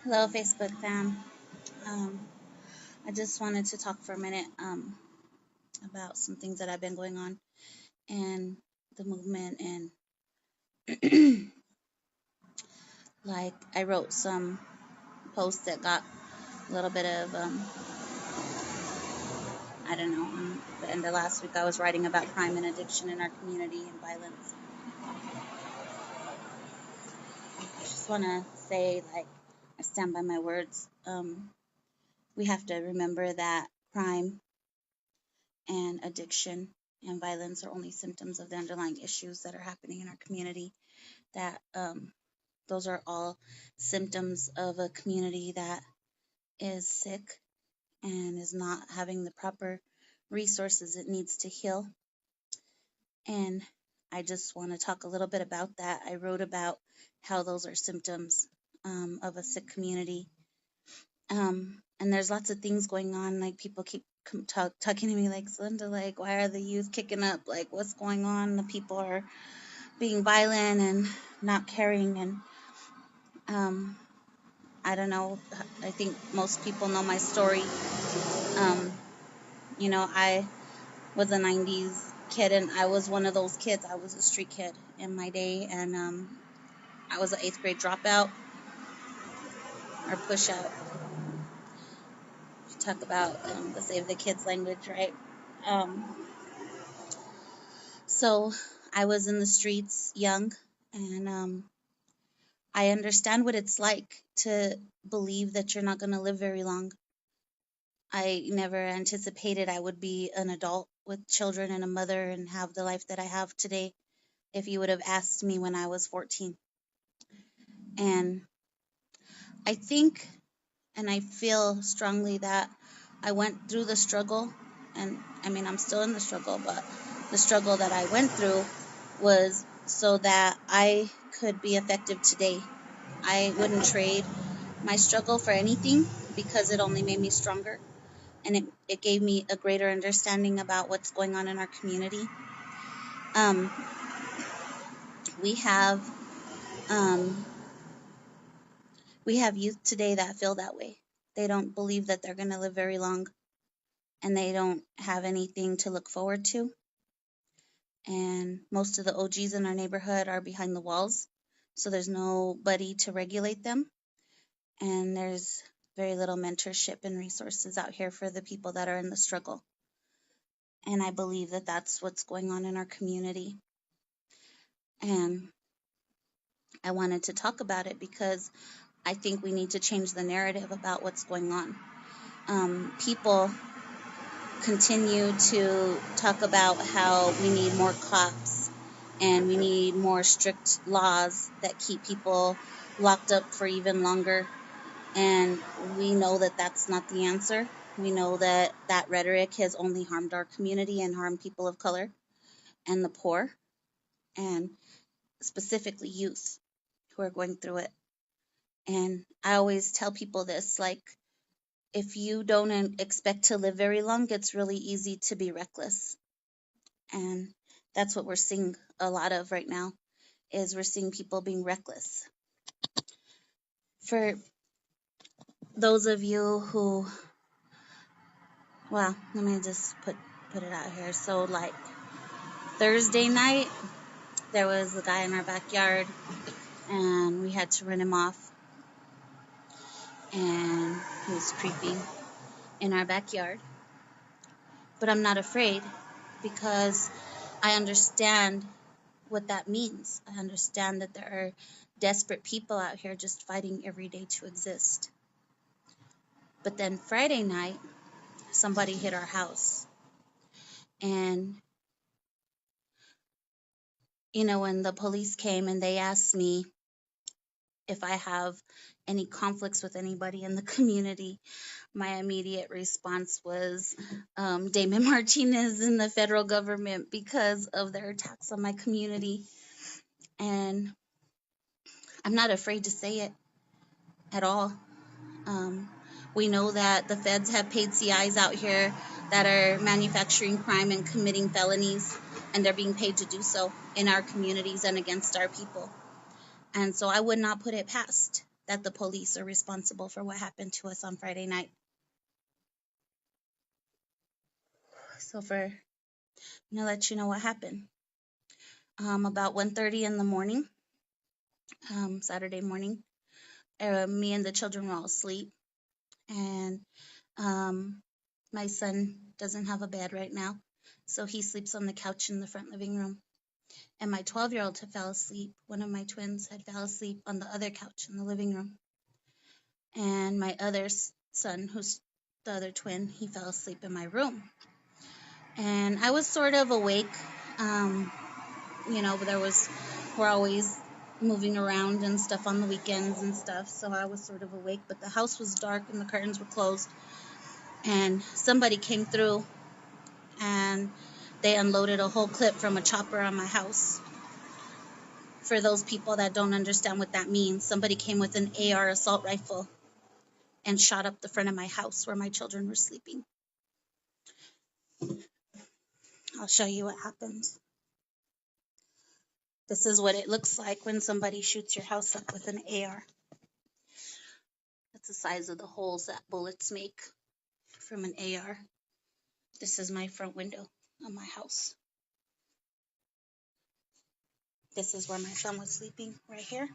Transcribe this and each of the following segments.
Hello, Facebook fam. Um, I just wanted to talk for a minute about some things that have been going on in the movement. And like, I wrote some posts that got a little bit of, I don't know, the end of last week I was writing about crime and addiction in our community and violence. I just want to say, like, I stand by my words. We have to remember that crime and addiction and violence are only symptoms of the underlying issues that are happening in our community. That those are all symptoms of a community that is sick and is not having the proper resources it needs to heal. And I just want to talk a little bit about that. I wrote about how those are symptoms of a sick community. And there's lots of things going on. Like, people keep talking to me like, Linda, like, why are the youth kicking up? Like, what's going on? The people are being violent and not caring. And um, I don't know. I think most people know my story. Um, I was a 90s kid, and I was one of those kids. I was a street kid in my day, and I was an 8th grade dropout or push out. Talk about the Save the Kids language, right? Um, so I was in the streets young, and I understand what it's like to believe that you're not going to live very long. I never anticipated I would be an adult with children and a mother and have the life that I have today if you would have asked me when I was 14. And I think and I feel strongly that I went through the struggle, and I mean, I'm still in the struggle, but the struggle that I went through was so that I could be effective today. I wouldn't trade my struggle for anything because it only made me stronger, and it gave me a greater understanding about what's going on in our community. Um, we have um, we have youth today that feel that way. They don't believe that they're going to live very long, and they don't have anything to look forward to. And most of the OGs in our neighborhood are behind the walls, so there's nobody to regulate them. And there's very little mentorship and resources out here for the people that are in the struggle. And I believe that that's what's going on in our community. And I wanted to talk about it because I think we need to change the narrative about what's going on. People continue to talk about how we need more cops and we need more strict laws that keep people locked up for even longer. And we know that that's not the answer. We know that that rhetoric has only harmed our community and harmed people of color and the poor, and specifically youth who are going through it. And I always tell people this, like, if you don't expect to live very long, it's really easy to be reckless. And that's what we're seeing a lot of right now, is we're seeing people being reckless. For those of you who, well, let me just put it out here. So, like, Thursday night, there was a guy in our backyard, and we had to run him off. And he was creeping in our backyard. But I'm not afraid because I understand what that means. I understand that there are desperate people out here just fighting every day to exist. But then Friday night, somebody hit our house. And, when the police came and they asked me if I have any conflicts with anybody in the community, my immediate response was Damon Martinez and the federal government, because of their attacks on my community. And I'm not afraid to say it at all. We know that the feds have paid CIs out here that are manufacturing crime and committing felonies, and they're being paid to do so in our communities and against our people. And so I would not put it past that the police are responsible for what happened to us on Friday night. So I'm gonna let you know what happened. About 1:30 in the morning, Saturday morning, me and the children were all asleep, and my son doesn't have a bed right now, so he sleeps on the couch in the front living room. And my 12-year-old had fell asleep. One of my twins had fell asleep on the other couch in the living room. And my other son, who's the other twin, he fell asleep in my room. And I was sort of awake. We're always moving around and stuff on the weekends and stuff, so I was sort of awake, but the house was dark and the curtains were closed. And somebody came through and they unloaded a whole clip from a chopper on my house. For those people that don't understand what that means, somebody came with an AR assault rifle and shot up the front of my house where my children were sleeping. I'll show you what happened. This is what it looks like when somebody shoots your house up with an AR. That's the size of the holes that bullets make from an AR. This is my front window of my house. This is where my son was sleeping, right here.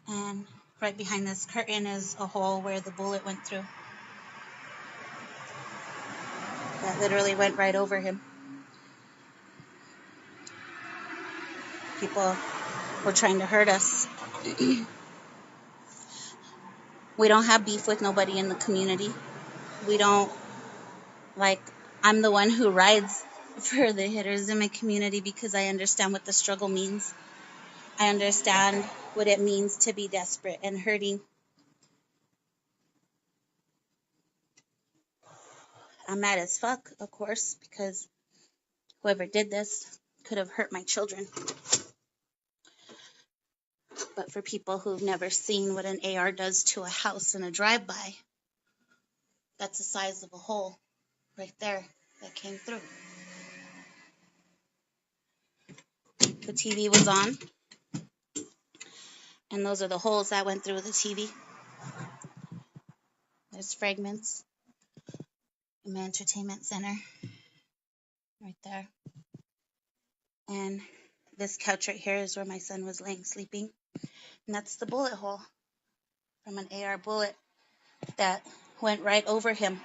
And right behind this curtain is a hole where the bullet went through. That literally went right over him. People were trying to hurt us. We don't have beef with nobody in the community. I'm the one who rides for the hitters in my community because I understand what the struggle means. I understand what it means to be desperate and hurting. I'm mad as fuck, of course, because whoever did this could have hurt my children. But for people who've never seen what an AR does to a house in a drive-by, that's the size of a hole right there that came through. The TV was on, and those are the holes that went through the TV. There's fragments in my entertainment center right there. And this couch right here is where my son was laying sleeping. And that's the bullet hole from an AR bullet that went right over him.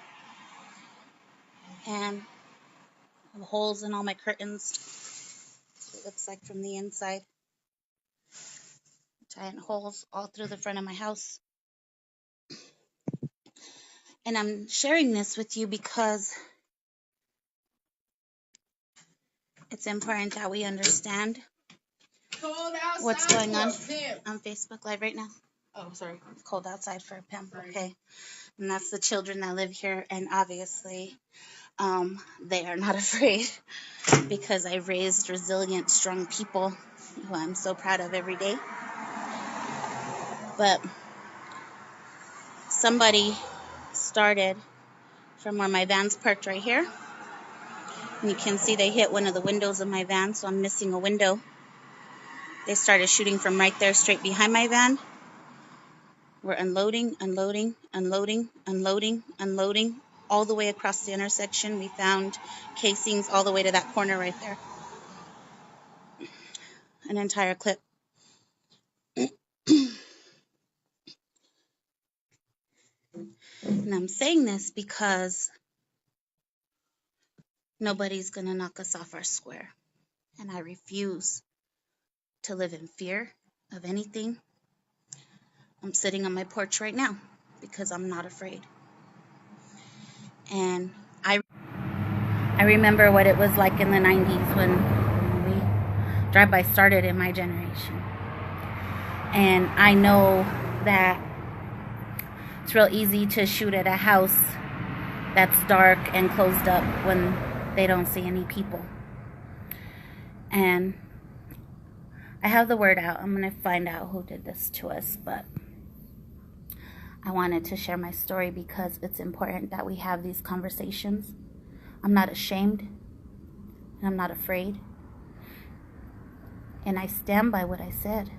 And the holes in all my curtains. That's what it looks like from the inside. Giant holes all through the front of my house. And I'm sharing this with you because it's important that we understand what's going on. On Facebook Live right now. Oh, sorry. It's cold outside for a pimp. Okay. And that's the children that live here. And obviously, they are not afraid because I raised resilient, strong people who I'm so proud of every day. But somebody started from where my van's parked right here. And you can see they hit one of the windows of my van, so I'm missing a window. They started shooting from right there straight behind my van. We're unloading, unloading, unloading, unloading, unloading. All the way across the intersection. We found casings all the way to that corner right there. An entire clip. And I'm saying this because nobody's going to knock us off our square. And I refuse to live in fear of anything. I'm sitting on my porch right now because I'm not afraid. And I remember what it was like in the 90s when drive-by started in my generation. And I know that it's real easy to shoot at a house that's dark and closed up when they don't see any people. And I have the word out. I'm going to find out who did this to us, but I wanted to share my story because it's important that we have these conversations. I'm not ashamed, and I'm not afraid. And I stand by what I said.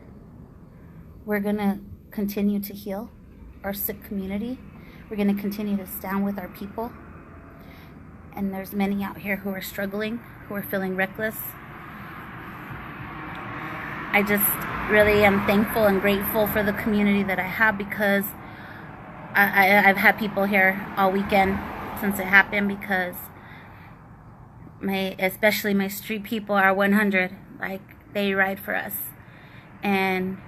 We're going to continue to heal our sick community. We're going to continue to stand with our people. And there's many out here who are struggling, who are feeling reckless. I just really am thankful and grateful for the community that I have, because I've had people here all weekend since it happened, because especially my street people are 100. Like, they ride for us. And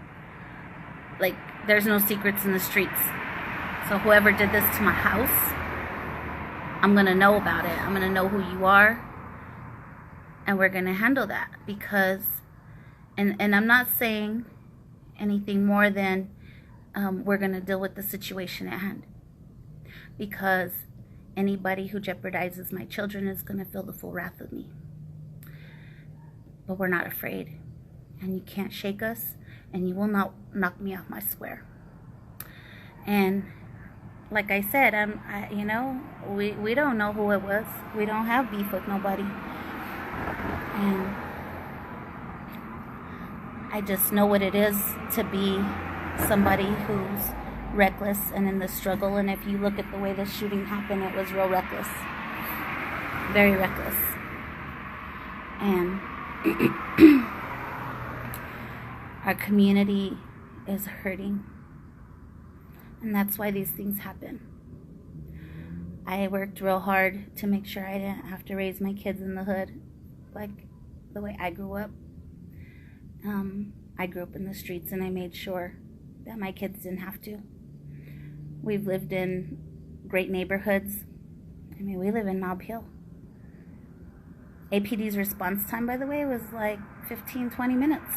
like, there's no secrets in the streets. So whoever did this to my house, I'm going to know about it. I'm going to know who you are. And we're going to handle that, because, and I'm not saying anything more than we're going to deal with the situation at hand. Because anybody who jeopardizes my children is going to feel the full wrath of me. But we're not afraid. And you can't shake us. And you will not knock me off my square. And like I said, you know, we don't know who it was. We don't have beef with nobody. And I just know what it is to be somebody who's reckless and in the struggle. And if you look at the way the shooting happened, it was real reckless. Very reckless. And our community is hurting. And that's why these things happen. I worked real hard to make sure I didn't have to raise my kids in the hood like the way I grew up. I grew up in the streets, and I made sure that my kids didn't have to. We've lived in great neighborhoods. I mean, we live in Nob Hill. APD's response time, by the way, was like 15, 20 minutes.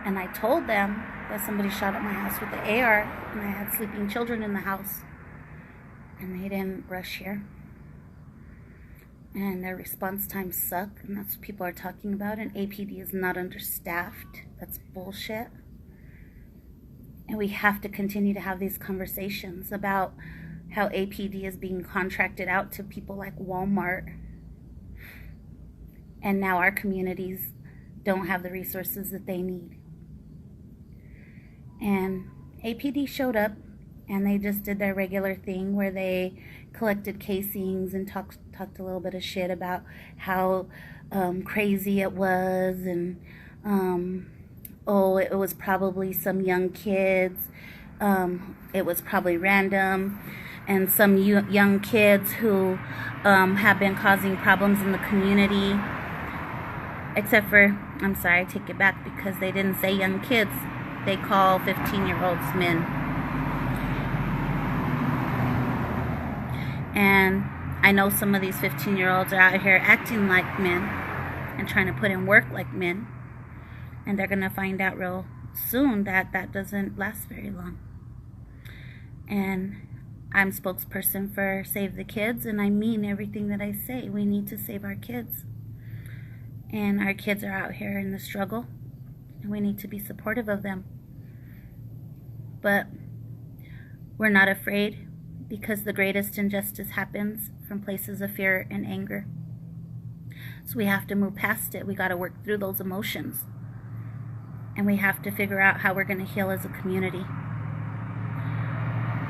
And I told them that somebody shot at my house with the AR, and I had sleeping children in the house. And they didn't rush here. And their response times suck, and that's what people are talking about. And APD is not understaffed. That's bullshit. And we have to continue to have these conversations about how APD is being contracted out to people like Walmart. And now our communities don't have the resources that they need. And APD showed up, and they just did their regular thing where they collected casings and talked a little bit of shit about how crazy it was, and it was probably some young kids. It was probably random, and some young kids who have been causing problems in the community. Except for, I'm sorry, I take it back, because they didn't say young kids. They call 15-year-olds men. And I know some of these 15-year-olds are out here acting like men and trying to put in work like men. And they're going to find out real soon that that doesn't last very long. And I'm spokesperson for Save the Kids, and I mean everything that I say. We need to save our kids. And our kids are out here in the struggle, and we need to be supportive of them. But we're not afraid, because the greatest injustice happens from places of fear and anger. So we have to move past it. We got to work through those emotions. And we have to figure out how we're going to heal as a community.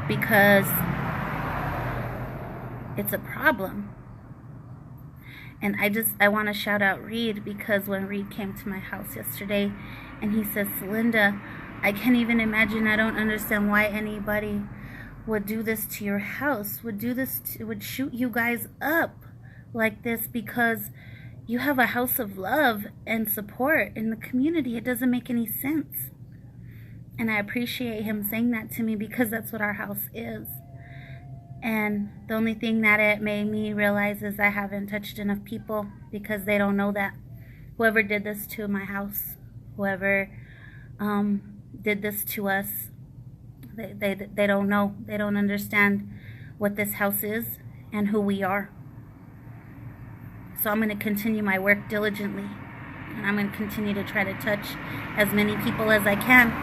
Because it's a problem. And I want to shout out Reed, because when Reed came to my house yesterday and he says, Celinda, I can't even imagine, I don't understand why anybody would do this to your house, would shoot you guys up like this, because you have a house of love and support in the community. It doesn't make any sense. And I appreciate him saying that to me, because that's what our house is. And the only thing that it made me realize is I haven't touched enough people, because they don't know that. Whoever did this to my house, whoever did this to us, they don't know. They don't understand what this house is and who we are. So I'm going to continue my work diligently, and I'm going to continue to try to touch as many people as I can,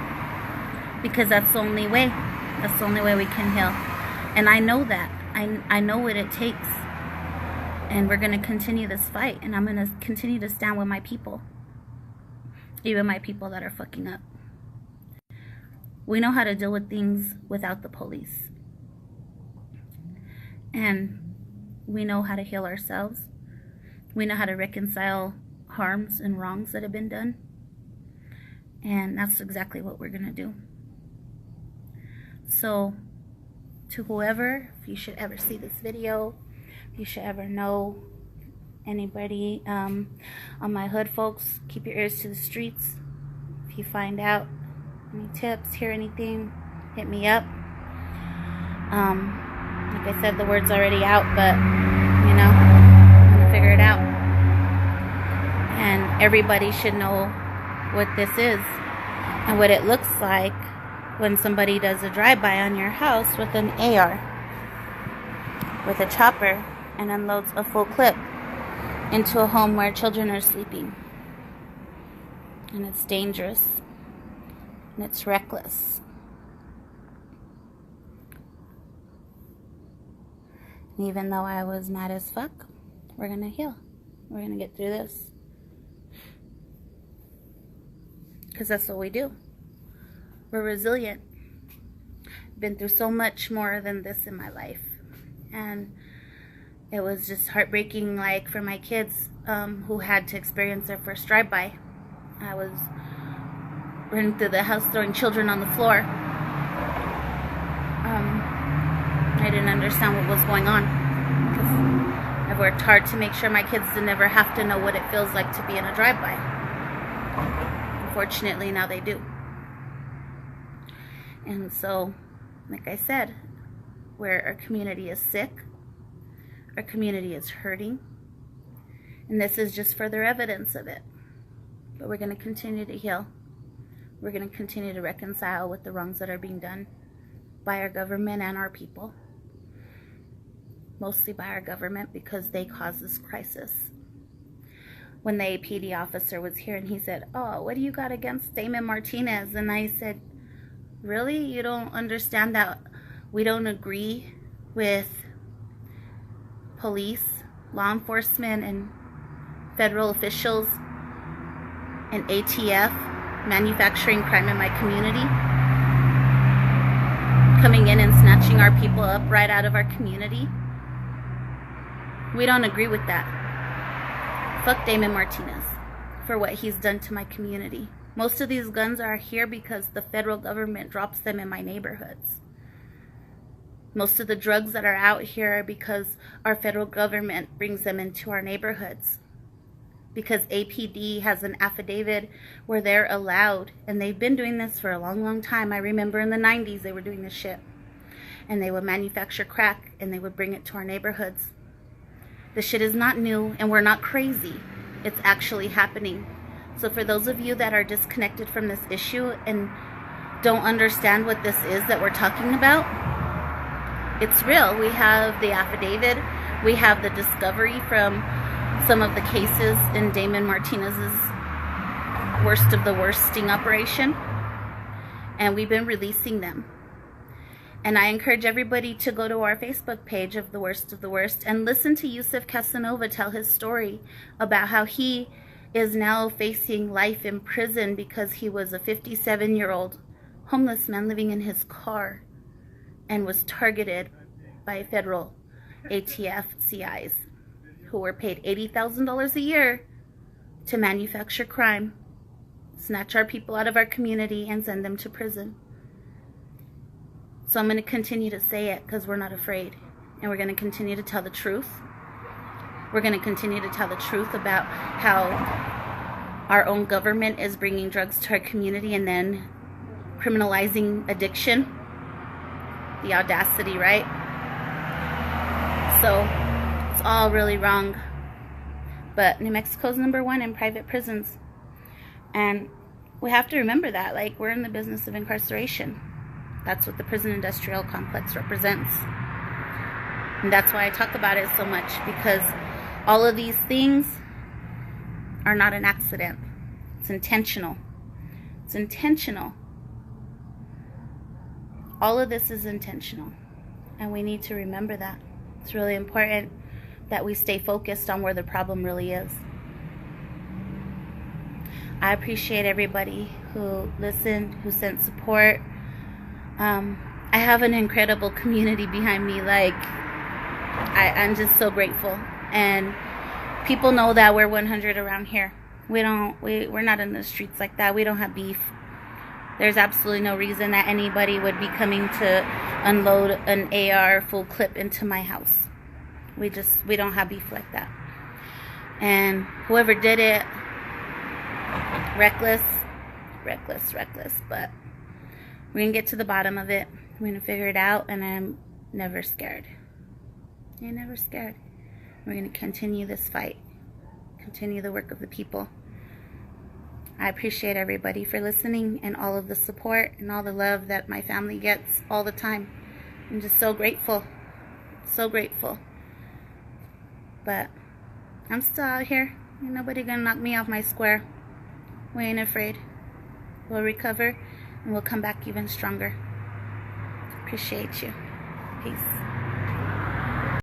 because that's the only way. That's the only way we can heal. And I know that. I know what it takes. And we're going to continue this fight, and I'm going to continue to stand with my people, even my people that are fucking up. We know how to deal with things without the police. And we know how to heal ourselves. We know how to reconcile harms and wrongs that have been done. And that's exactly what we're going to do. So, to whoever, if you should ever see this video, if you should ever know anybody on my hood folks, keep your ears to the streets. If you find out any tips, hear anything, hit me up. Like I said, the word's already out, but you know, I'm gonna figure it out. And everybody should know what this is and what it looks like when somebody does a drive-by on your house with an AR, with a chopper, and unloads a full clip into a home where children are sleeping. And it's dangerous. And it's reckless. And even though I was mad as fuck, we're gonna heal. We're gonna get through this. Because that's what we do. We're resilient. Been through so much more than this in my life. And it was just heartbreaking, like for my kids who had to experience their first drive-by. I was running through the house throwing children on the floor. I didn't understand what was going on. Because I've worked hard to make sure my kids never have to know what it feels like to be in a drive-by. Unfortunately, now they do. And so, like I said, where our community is sick, our community is hurting, and this is just further evidence of it. But we're going to continue to heal. We're going to continue to reconcile with the wrongs that are being done by our government and our people. Mostly by our government, because they caused this crisis. When the APD officer was here and he said, "Oh, what do you got against Damon Martinez?" And I said, "Really? You don't understand that we don't agree with police, law enforcement, and federal officials and ATF manufacturing crime in my community? Coming in and snatching our people up right out of our community? We don't agree with that. Fuck Damon Martinez for what he's done to my community. Most of these guns are here because the federal government drops them in my neighborhoods. Most of the drugs that are out here are because our federal government brings them into our neighborhoods. Because APD has an affidavit where they're allowed, and they've been doing this for a long, long time. I remember in the 90s they were doing this shit. And they would manufacture crack and they would bring it to our neighborhoods. The shit is not new, and we're not crazy. It's actually happening. So for those of you that are disconnected from this issue and don't understand what this is that we're talking about, it's real. We have the affidavit. We have the discovery from some of the cases in Damon Martinez's worst of the worst sting operation. And we've been releasing them. And I encourage everybody to go to our Facebook page of the Worst and listen to Yusuf Casanova tell his story about how he is now facing life in prison because he was a 57-year-old homeless man living in his car and was targeted by federal ATF CIs who were paid $80,000 a year to manufacture crime, snatch our people out of our community, and send them to prison. So I'm going to continue to say it because we're not afraid. And we're going to continue to tell the truth. We're going to continue to tell the truth about how our own government is bringing drugs to our community and then criminalizing addiction. The audacity, right? So it's all really wrong. But New Mexico's #1 in private prisons. And we have to remember that. Like, we're in the business of incarceration. That's what the prison industrial complex represents. And that's why I talk about it so much, because all of these things are not an accident. It's intentional. It's intentional. All of this is intentional. And we need to remember that. It's really important that we stay focused on where the problem really is. I appreciate everybody who listened, who sent support. I have an incredible community behind me. Like, I'm just so grateful. And people know that we're 100 around here. We're not in the streets like that. We don't have beef. There's absolutely no reason that anybody would be coming to unload an AR full clip into my house. We don't have beef like that. And whoever did it, reckless, but we're gonna get to the bottom of it. We're gonna figure it out, and I'm never scared. I'm never scared. We're gonna continue this fight, continue the work of the people. I appreciate everybody for listening and all of the support and all the love that my family gets all the time. I'm just so grateful, so grateful. But I'm still out here. Ain't nobody gonna knock me off my square. We ain't afraid. We'll recover and we'll come back even stronger. Appreciate you. Peace.